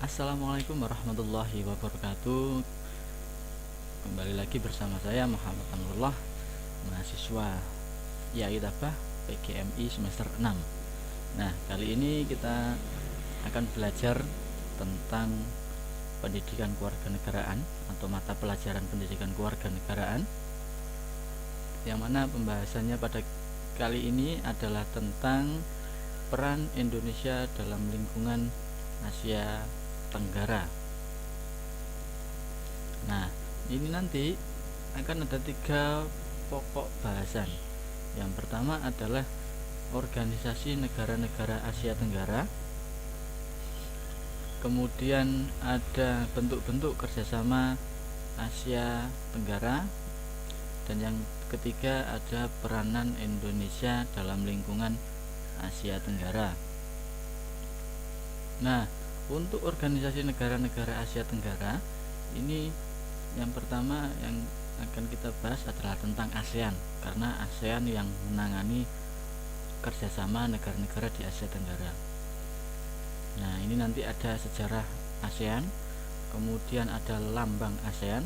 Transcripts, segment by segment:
Assalamualaikum warahmatullahi wabarakatuh. Kembali lagi bersama saya Muhammad Anurullah, mahasiswa YAI Tabah PGMI semester 6. Nah, kali ini kita akan belajar tentang pendidikan kewarganegaraan atau mata pelajaran pendidikan kewarganegaraan, yang mana pembahasannya pada kali ini adalah tentang peran Indonesia dalam lingkungan Asia Tenggara. Nah, ini nanti akan ada 3 pokok bahasan. Yang pertama adalah organisasi negara-negara Asia Tenggara, kemudian ada bentuk-bentuk kerjasama Asia Tenggara, dan yang ketiga ada peranan Indonesia dalam lingkungan Asia Tenggara. Nah, untuk organisasi negara-negara Asia Tenggara ini, yang pertama yang akan kita bahas adalah tentang ASEAN, karena ASEAN yang menangani kerjasama negara-negara di Asia Tenggara. Nah, ini nanti ada sejarah ASEAN, kemudian ada lambang ASEAN,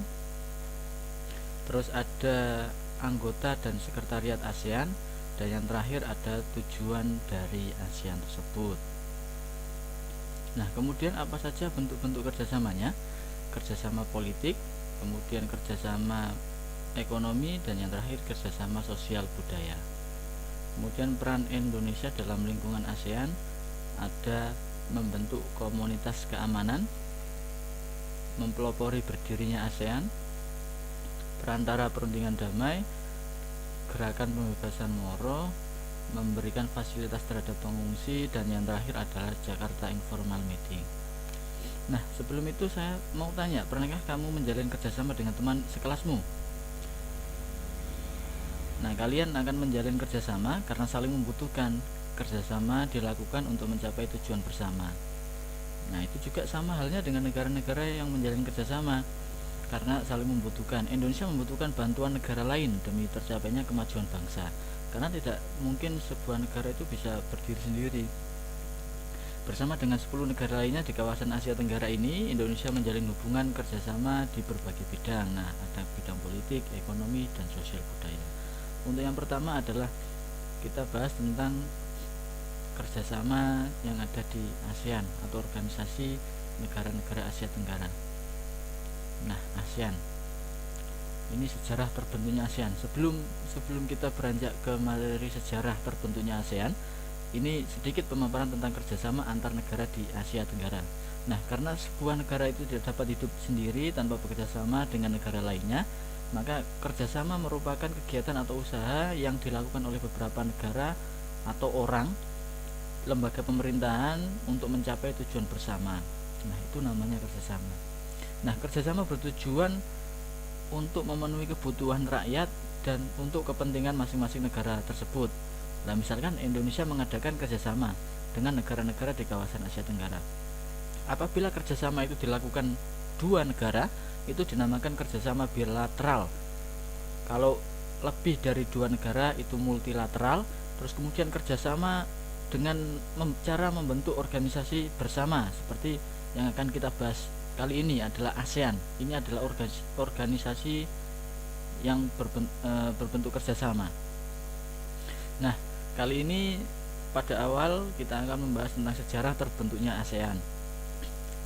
terus ada anggota dan sekretariat ASEAN, dan yang terakhir ada tujuan dari ASEAN tersebut. Nah, kemudian apa saja bentuk-bentuk kerjasamanya? Kerjasama politik, kemudian kerjasama ekonomi, dan yang terakhir kerjasama sosial budaya. Kemudian peran Indonesia dalam lingkungan ASEAN ada membentuk komunitas keamanan, mempelopori berdirinya ASEAN, perantara perundingan damai, gerakan pembebasan Moro, memberikan fasilitas terhadap pengungsi, dan yang terakhir adalah Jakarta Informal Meeting. Nah, sebelum itu saya mau tanya, pernahkah kamu menjalin kerjasama dengan teman sekelasmu? Nah, kalian akan menjalin kerjasama karena saling membutuhkan. Kerjasama dilakukan untuk mencapai tujuan bersama. Nah, itu juga sama halnya dengan negara-negara yang menjalin kerjasama karena saling membutuhkan. Indonesia membutuhkan bantuan negara lain demi tercapainya kemajuan bangsa, karena tidak mungkin sebuah negara itu bisa berdiri sendiri. Bersama dengan 10 negara lainnya di kawasan Asia Tenggara ini, Indonesia menjalin hubungan kerjasama di berbagai bidang. Nah, ada bidang politik, ekonomi, dan sosial budaya. Untuk yang pertama adalah kita bahas tentang kerjasama yang ada di ASEAN atau organisasi negara-negara Asia Tenggara. Nah, ASEAN ini sejarah terbentuknya ASEAN. Sebelum kita beranjak ke materi sejarah terbentuknya ASEAN, ini sedikit pemaparan tentang kerjasama antar negara di Asia Tenggara. Nah, karena sebuah negara itu tidak dapat hidup sendiri tanpa bekerjasama dengan negara lainnya, maka kerjasama merupakan kegiatan atau usaha yang dilakukan oleh beberapa negara atau orang, lembaga pemerintahan untuk mencapai tujuan bersama. Nah, itu namanya kerjasama. Nah, kerjasama bertujuan untuk memenuhi kebutuhan rakyat dan untuk kepentingan masing-masing negara tersebut. Nah, misalkan Indonesia mengadakan kerjasama dengan negara-negara di kawasan Asia Tenggara. Apabila kerjasama itu dilakukan 2 negara, itu dinamakan kerjasama bilateral. Kalau lebih dari 2 negara itu multilateral. Terus kemudian kerjasama dengan cara membentuk organisasi bersama, seperti yang akan kita bahas kali ini adalah ASEAN. Ini adalah organisasi yang berbentuk kerjasama. Nah, kali ini pada awal kita akan membahas tentang sejarah terbentuknya ASEAN.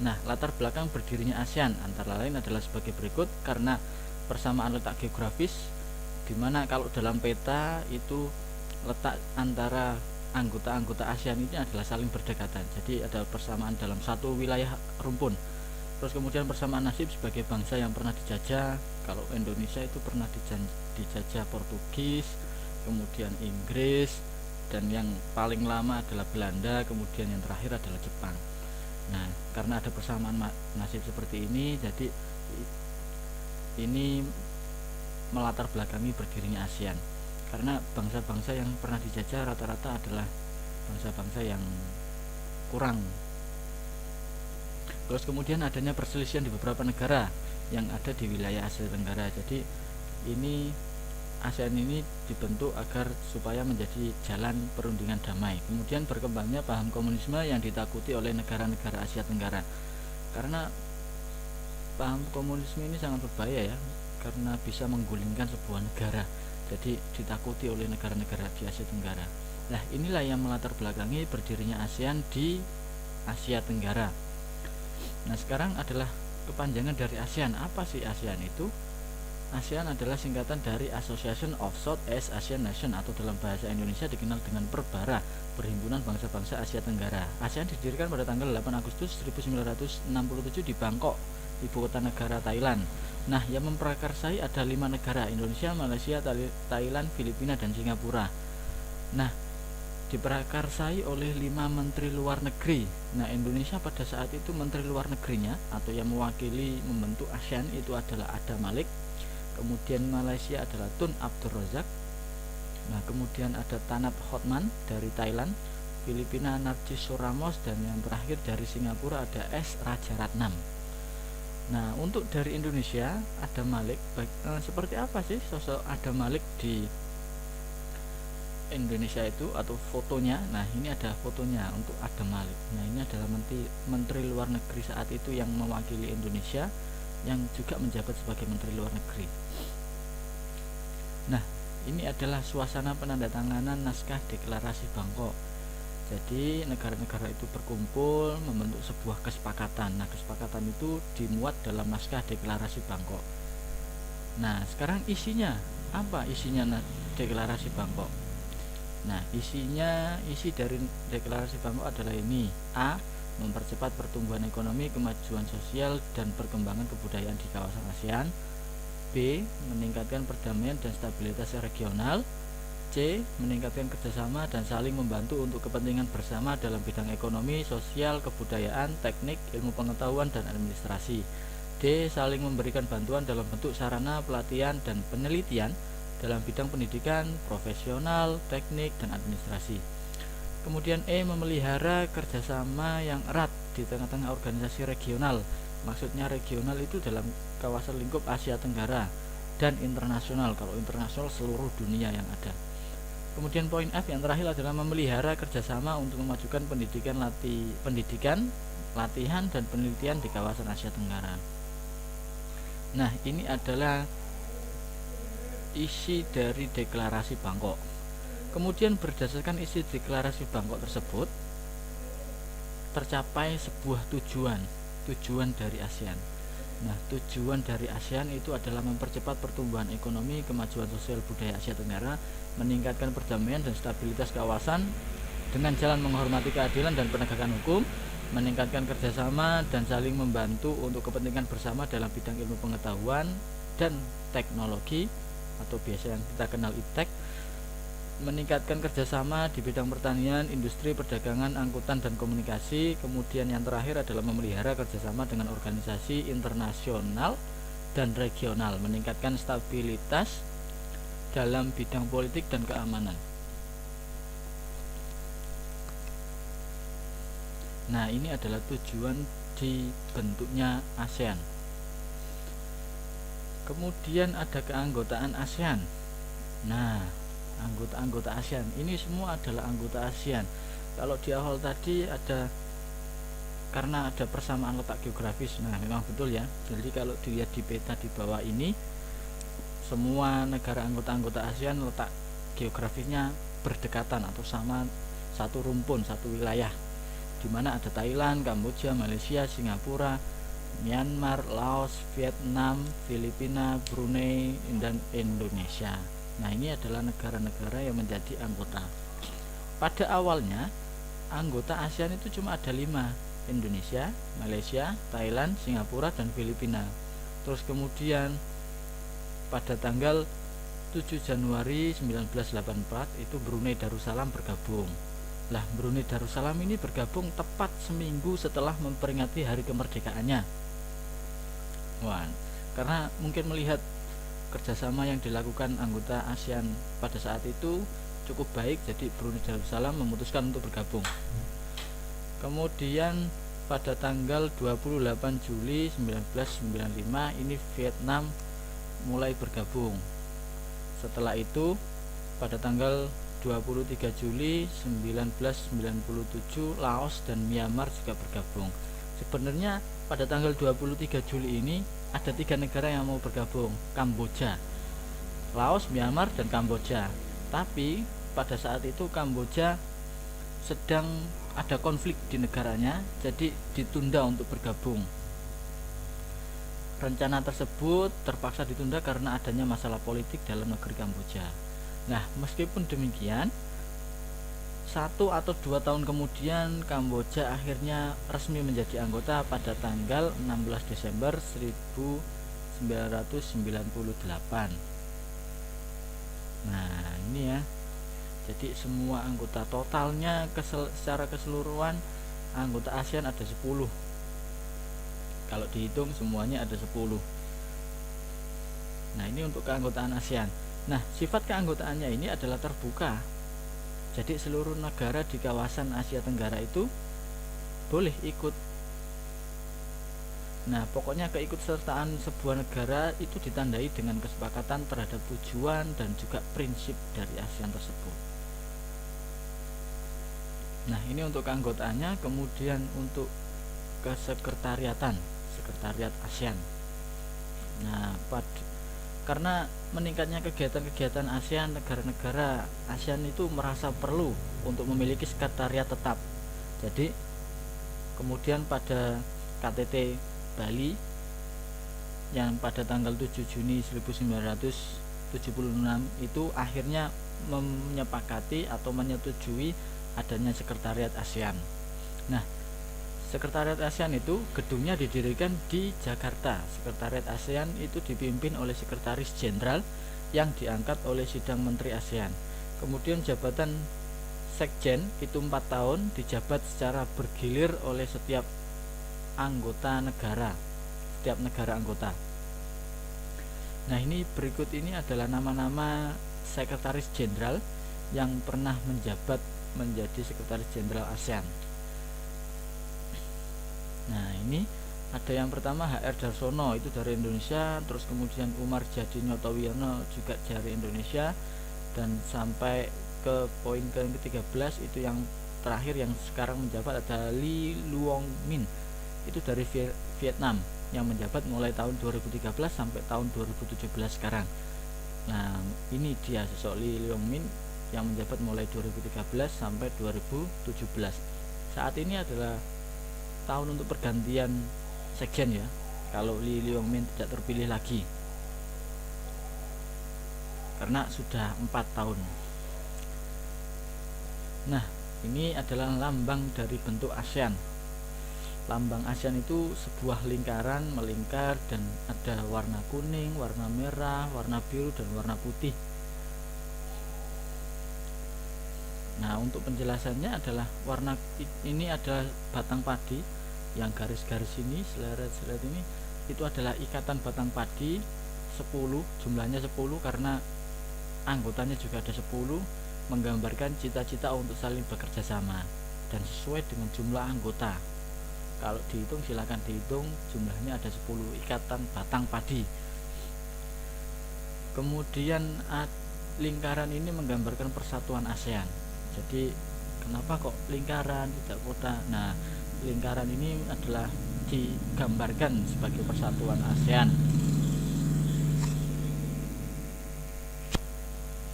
Nah, latar belakang berdirinya ASEAN antara lain adalah sebagai berikut, karena persamaan letak geografis, dimana kalau dalam peta itu letak antara anggota-anggota ASEAN ini adalah saling berdekatan. Jadi ada persamaan dalam satu wilayah rumpun. Terus kemudian persamaan nasib sebagai bangsa yang pernah dijajah. Kalau Indonesia itu pernah dijajah Portugis, kemudian Inggris, dan yang paling lama adalah Belanda, kemudian yang terakhir adalah Jepang. Nah, karena ada persamaan nasib seperti ini, jadi ini melatar belakangi berdirinya ASEAN. Karena bangsa-bangsa yang pernah dijajah rata-rata adalah bangsa-bangsa yang kurang. Terus kemudian adanya perselisihan di beberapa negara yang ada di wilayah Asia Tenggara. Jadi ini ASEAN ini dibentuk agar supaya menjadi jalan perundingan damai. Kemudian berkembangnya paham komunisme yang ditakuti oleh negara-negara Asia Tenggara. karena paham komunisme ini sangat berbahaya ya, karena bisa menggulingkan sebuah negara, jadi ditakuti oleh negara-negara di Asia Tenggara. Nah, inilah yang melatar belakangi berdirinya ASEAN di Asia Tenggara. Nah, sekarang adalah kepanjangan dari ASEAN. Apa sih ASEAN itu? ASEAN adalah singkatan dari Association of Southeast Asian Nations, atau dalam bahasa Indonesia dikenal dengan Perbara, Perhimpunan Bangsa-Bangsa Asia Tenggara. ASEAN didirikan pada tanggal 8 Agustus 1967 di Bangkok, ibu kota negara Thailand. Nah, yang memprakarsai ada 5 negara: Indonesia, Malaysia, Thailand, Filipina, dan Singapura. Nah, diprakarsai oleh 5 menteri luar negeri. Nah, Indonesia pada saat itu menteri luar negerinya atau yang mewakili membentuk ASEAN itu adalah Ada Malik. Kemudian Malaysia adalah Tun Abdul Razak. Nah, kemudian ada Tanap Hotman dari Thailand, Filipina Narciso Ramos, dan yang terakhir dari Singapura ada S Rajaratnam. Nah, untuk dari Indonesia, Ada Malik, seperti apa sih sosok Ada Malik di Indonesia itu atau fotonya? Nah, ini ada fotonya untuk Ada Malik. Nah, ini adalah menteri luar negeri saat itu yang mewakili Indonesia, yang juga menjabat sebagai menteri luar negeri. Nah, ini adalah suasana penandatanganan naskah deklarasi Bangkok. Jadi negara-negara itu berkumpul membentuk sebuah kesepakatan. Nah, kesepakatan itu dimuat dalam naskah deklarasi Bangkok. Nah, sekarang isinya apa? Isinya deklarasi Bangkok. Nah, isi dari deklarasi Bangkok adalah ini: A. Mempercepat pertumbuhan ekonomi, kemajuan sosial, dan perkembangan kebudayaan di kawasan ASEAN. B. Meningkatkan perdamaian dan stabilitas regional. C. Meningkatkan kerjasama dan saling membantu untuk kepentingan bersama dalam bidang ekonomi, sosial, kebudayaan, teknik, ilmu pengetahuan, dan administrasi. D. Saling memberikan bantuan dalam bentuk sarana, pelatihan, dan penelitian dalam bidang pendidikan, profesional, teknik, dan administrasi. Kemudian E. Memelihara kerjasama yang erat di tengah-tengah organisasi regional. Maksudnya regional itu dalam kawasan lingkup Asia Tenggara, dan internasional. Kalau internasional seluruh dunia yang ada. Kemudian poin F yang terakhir adalah memelihara kerjasama untuk memajukan pendidikan, latihan, dan penelitian di kawasan Asia Tenggara. Nah, ini adalah isi dari deklarasi Bangkok. Kemudian berdasarkan isi deklarasi Bangkok tersebut, tercapai sebuah tujuan dari ASEAN. Nah, tujuan dari ASEAN itu adalah mempercepat pertumbuhan ekonomi, kemajuan sosial budaya Asia Tenggara, meningkatkan perdamaian dan stabilitas kawasan dengan jalan menghormati keadilan dan penegakan hukum, meningkatkan kerjasama dan saling membantu untuk kepentingan bersama dalam bidang ilmu pengetahuan dan teknologi atau biasa yang kita kenal IPTEK, meningkatkan kerjasama di bidang pertanian, industri, perdagangan, angkutan, dan komunikasi. Kemudian yang terakhir adalah memelihara kerjasama dengan organisasi internasional dan regional, meningkatkan stabilitas dalam bidang politik dan keamanan. Nah, ini adalah tujuan dibentuknya ASEAN. Kemudian ada keanggotaan ASEAN. Nah, anggota-anggota ASEAN ini semua adalah anggota ASEAN. Kalau di awal tadi ada karena ada persamaan letak geografis. Nah, memang betul ya. Jadi kalau dilihat di peta di bawah ini, semua negara anggota ASEAN letak geografisnya berdekatan atau sama, satu rumpun, satu wilayah, di mana ada Thailand, Kamboja, Malaysia, Singapura, Myanmar, Laos, Vietnam, Filipina, Brunei, dan Indonesia. Nah, ini adalah negara-negara yang menjadi anggota. Pada awalnya anggota ASEAN itu cuma ada 5: Indonesia, Malaysia, Thailand, Singapura, dan Filipina. Terus kemudian pada tanggal 7 Januari 1984 itu Brunei Darussalam bergabung. Lah, Brunei Darussalam ini bergabung tepat seminggu setelah memperingati hari kemerdekaannya. Wah, karena mungkin melihat kerjasama yang dilakukan anggota ASEAN pada saat itu cukup baik, jadi Brunei Darussalam memutuskan untuk bergabung. Kemudian pada tanggal 28 Juli 1995 ini Vietnam mulai bergabung. Setelah itu pada tanggal 23 Juli 1997 Laos dan Myanmar juga bergabung. Sebenarnya pada tanggal 23 Juli ini ada 3 negara yang mau bergabung, Kamboja, Laos, Myanmar, dan Kamboja. Tapi pada saat itu Kamboja sedang ada konflik di negaranya, jadi ditunda untuk bergabung. Rencana tersebut terpaksa ditunda karena adanya masalah politik dalam negeri Kamboja. Nah, meskipun demikian, 1 atau 2 tahun kemudian Kamboja akhirnya resmi menjadi anggota pada tanggal 16 Desember 1998. Nah, ini ya. Jadi semua anggota totalnya secara keseluruhan anggota ASEAN ada 10. Kalau dihitung semuanya ada 10. Nah, ini untuk keanggotaan ASEAN. Nah, sifat keanggotaannya ini adalah terbuka. Jadi seluruh negara di kawasan Asia Tenggara itu boleh ikut. Nah, pokoknya keikutsertaan sebuah negara itu ditandai dengan kesepakatan terhadap tujuan dan juga prinsip dari ASEAN tersebut. Nah, ini untuk keanggotaannya. Kemudian untuk kesekretariatan, sekretariat ASEAN. Nah, karena meningkatnya kegiatan-kegiatan ASEAN, negara-negara ASEAN itu merasa perlu untuk memiliki sekretariat tetap. Jadi kemudian pada KTT Bali yang pada tanggal 7 Juni 1976 itu akhirnya menyepakati atau menyetujui adanya sekretariat ASEAN. Nah, sekretariat ASEAN itu gedungnya didirikan di Jakarta. Sekretariat ASEAN itu dipimpin oleh sekretaris jenderal yang diangkat oleh sidang menteri ASEAN. Kemudian jabatan sekjen itu 4 tahun dijabat secara bergilir oleh setiap anggota negara, setiap negara anggota. Nah, ini berikut ini adalah nama-nama sekretaris jenderal yang pernah menjabat menjadi sekretaris jenderal ASEAN. Nah, ini ada yang pertama HR Darsono, itu dari Indonesia. Terus kemudian Umar Jadi Nyotowiyono juga dari Indonesia. Dan sampai ke poin ke-13 itu yang terakhir yang sekarang menjabat ada Lee Luong Min, itu dari Vietnam, yang menjabat mulai tahun 2013 sampai tahun 2017 sekarang. Nah, ini dia sosok Lee Luong Min yang menjabat mulai 2013 sampai 2017. Saat ini adalah tahun untuk pergantian sekjen ya, kalau Lee Luong Min tidak terpilih lagi, karena sudah 4 tahun. Nah, ini adalah lambang dari bentuk ASEAN. Lambang ASEAN itu sebuah lingkaran melingkar dan ada warna kuning, warna merah, warna biru, dan warna putih. Nah, untuk penjelasannya adalah warna ini adalah batang padi, yang garis-garis ini, seleret-seleret ini itu adalah ikatan batang padi 10, jumlahnya 10 karena anggotanya juga ada 10, menggambarkan cita-cita untuk saling bekerja sama dan sesuai dengan jumlah anggota. Kalau dihitung silakan dihitung, jumlahnya ada 10 ikatan batang padi. Kemudian lingkaran ini menggambarkan persatuan ASEAN. Jadi kenapa kok lingkaran tidak kotak? Nah, lingkaran ini adalah digambarkan sebagai persatuan ASEAN.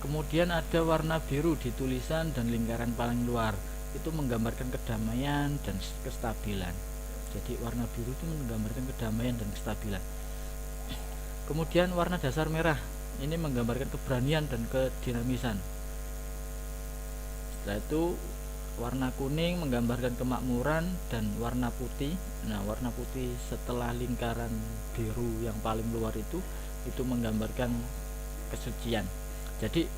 Kemudian ada warna biru di tulisan dan lingkaran paling luar, itu menggambarkan kedamaian dan kestabilan. Jadi warna biru itu menggambarkan kedamaian dan kestabilan. Kemudian warna dasar merah ini menggambarkan keberanian dan kedinamisan. Setelah itu warna kuning menggambarkan kemakmuran dan warna putih. Nah, warna putih setelah lingkaran biru yang paling luar itu menggambarkan kesucian. Jadi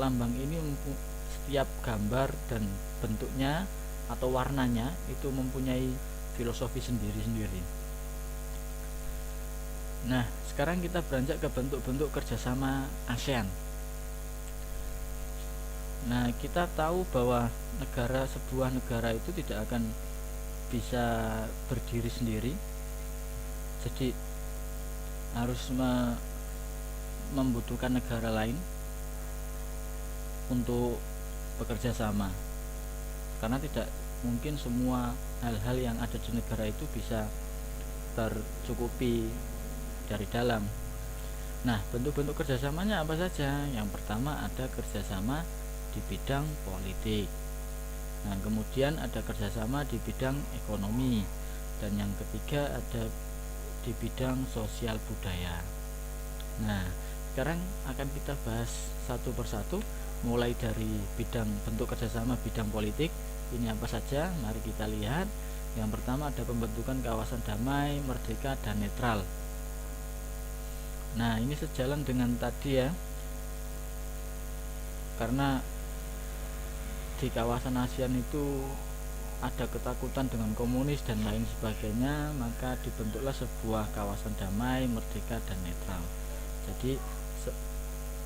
lambang ini setiap gambar dan bentuknya atau warnanya itu mempunyai filosofi sendiri-sendiri. Nah, sekarang kita beranjak ke bentuk-bentuk kerjasama ASEAN. Nah, kita tahu bahwa sebuah negara itu tidak akan bisa berdiri sendiri, jadi harus membutuhkan negara lain untuk bekerja sama, karena tidak mungkin semua hal-hal yang ada di negara itu bisa tercukupi dari dalam. Nah, bentuk-bentuk kerjasamanya apa saja? Yang pertama ada kerjasama di bidang politik. Nah, kemudian ada kerjasama di bidang ekonomi, dan yang ketiga ada di bidang sosial budaya. Nah, sekarang akan kita bahas satu persatu, mulai dari bidang bentuk kerjasama bidang politik. Ini apa saja? Mari kita lihat. Yang pertama ada pembentukan kawasan damai, merdeka, dan netral. Nah, ini sejalan dengan tadi ya, karena di kawasan ASEAN itu ada ketakutan dengan komunis dan lain sebagainya, maka dibentuklah sebuah kawasan damai, merdeka, dan netral. Jadi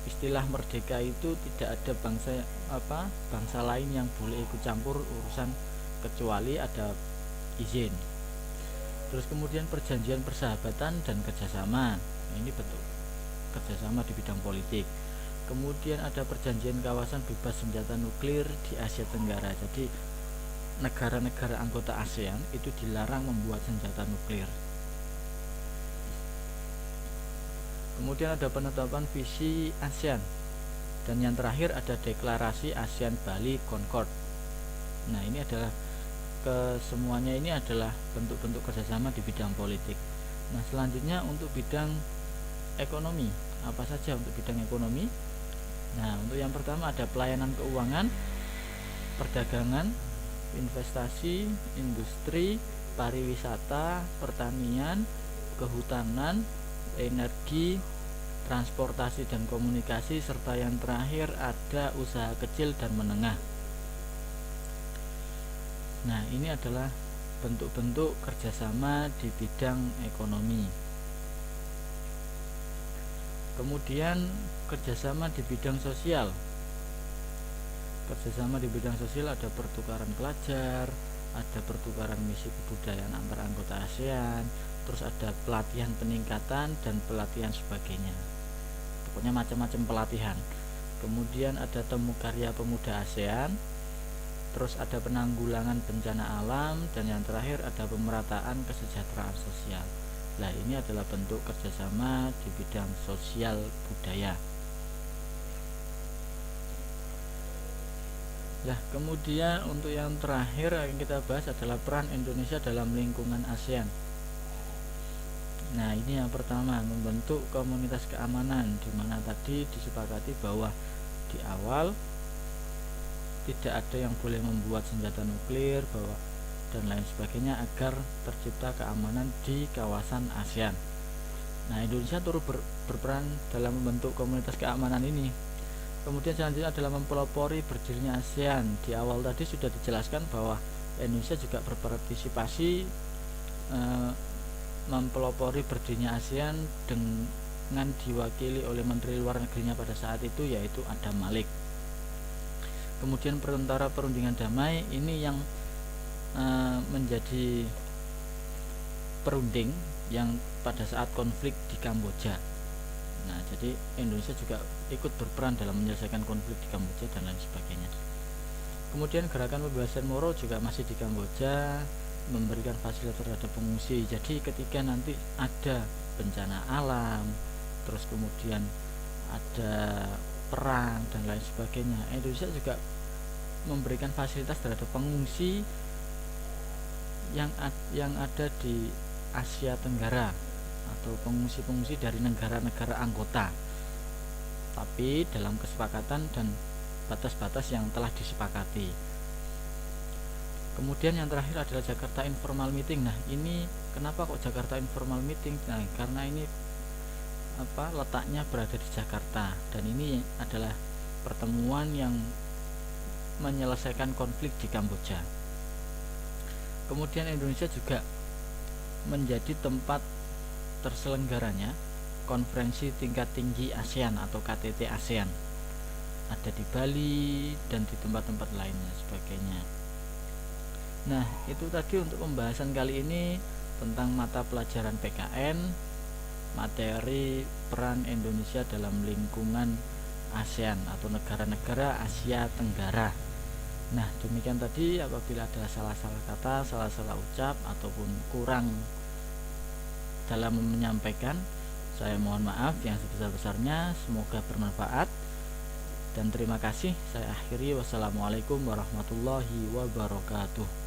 istilah merdeka itu tidak ada bangsa lain yang boleh ikut campur urusan kecuali ada izin. Terus kemudian perjanjian persahabatan dan kerjasama. Nah, ini bentuk kerjasama di bidang politik. Kemudian ada perjanjian kawasan bebas senjata nuklir di Asia Tenggara. Jadi negara-negara anggota ASEAN itu dilarang membuat senjata nuklir. Kemudian ada penetapan visi ASEAN, dan yang terakhir ada deklarasi ASEAN Bali Concord. Nah, ini adalah kesemuanya ini adalah bentuk-bentuk kerjasama di bidang politik. Nah, selanjutnya untuk bidang ekonomi, apa saja untuk bidang ekonomi? Nah, untuk yang pertama ada pelayanan keuangan, perdagangan, investasi, industri, pariwisata, pertanian, kehutanan, energi, transportasi dan komunikasi, serta yang terakhir ada usaha kecil dan menengah. Nah, ini adalah bentuk-bentuk kerjasama di bidang ekonomi. Kemudian kerjasama di bidang sosial. Kerjasama di bidang sosial ada pertukaran pelajar, ada pertukaran misi kebudayaan antar anggota ASEAN, terus ada pelatihan peningkatan dan pelatihan sebagainya. Pokoknya macam-macam pelatihan. Kemudian ada temu karya pemuda ASEAN, terus ada penanggulangan bencana alam, dan yang terakhir ada pemerataan kesejahteraan sosial. Nah, ini adalah bentuk kerjasama di bidang sosial budaya. Nah, kemudian untuk yang terakhir yang kita bahas adalah peran Indonesia dalam lingkungan ASEAN. Nah, ini yang pertama, membentuk komunitas keamanan, di mana tadi disepakati bahwa di awal tidak ada yang boleh membuat senjata nuklir dan lain sebagainya, agar tercipta keamanan di kawasan ASEAN. Nah, Indonesia turut berperan dalam membentuk komunitas keamanan ini. Kemudian selanjutnya adalah mempelopori berdirinya ASEAN. Di awal tadi sudah dijelaskan bahwa Indonesia juga berpartisipasi mempelopori berdirinya ASEAN dengan diwakili oleh Menteri Luar Negerinya pada saat itu, yaitu Adam Malik. Kemudian Pertentara Perundingan Damai ini yang menjadi perunding yang pada saat konflik di Kamboja. Nah, jadi Indonesia juga ikut berperan dalam menyelesaikan konflik di Kamboja dan lain sebagainya. Kemudian gerakan pembebasan Moro juga masih di Kamboja, memberikan fasilitas terhadap pengungsi. Jadi ketika nanti ada bencana alam, terus kemudian ada perang dan lain sebagainya, Indonesia juga memberikan fasilitas terhadap pengungsi yang ada di Asia Tenggara, atau pengungsi-pengungsi dari negara-negara anggota, tapi dalam kesepakatan dan batas-batas yang telah disepakati. Kemudian yang terakhir adalah Jakarta Informal Meeting. Nah, ini kenapa kok Jakarta Informal Meeting? Nah, karena ini letaknya berada di Jakarta, dan ini adalah pertemuan yang menyelesaikan konflik di Kamboja. Kemudian Indonesia juga menjadi tempat terselenggaranya konferensi tingkat tinggi ASEAN atau KTT ASEAN. Ada di Bali dan di tempat-tempat lainnya sebagainya. Nah, itu tadi untuk pembahasan kali ini tentang mata pelajaran PKN, materi peran Indonesia dalam lingkungan ASEAN atau negara-negara Asia Tenggara. Nah, demikian tadi. Apabila ada salah-salah kata, salah-salah ucap ataupun kurang dalam menyampaikan, saya mohon maaf yang sebesar-besarnya. Semoga bermanfaat dan terima kasih. Saya akhiri. Wassalamualaikum warahmatullahi wabarakatuh.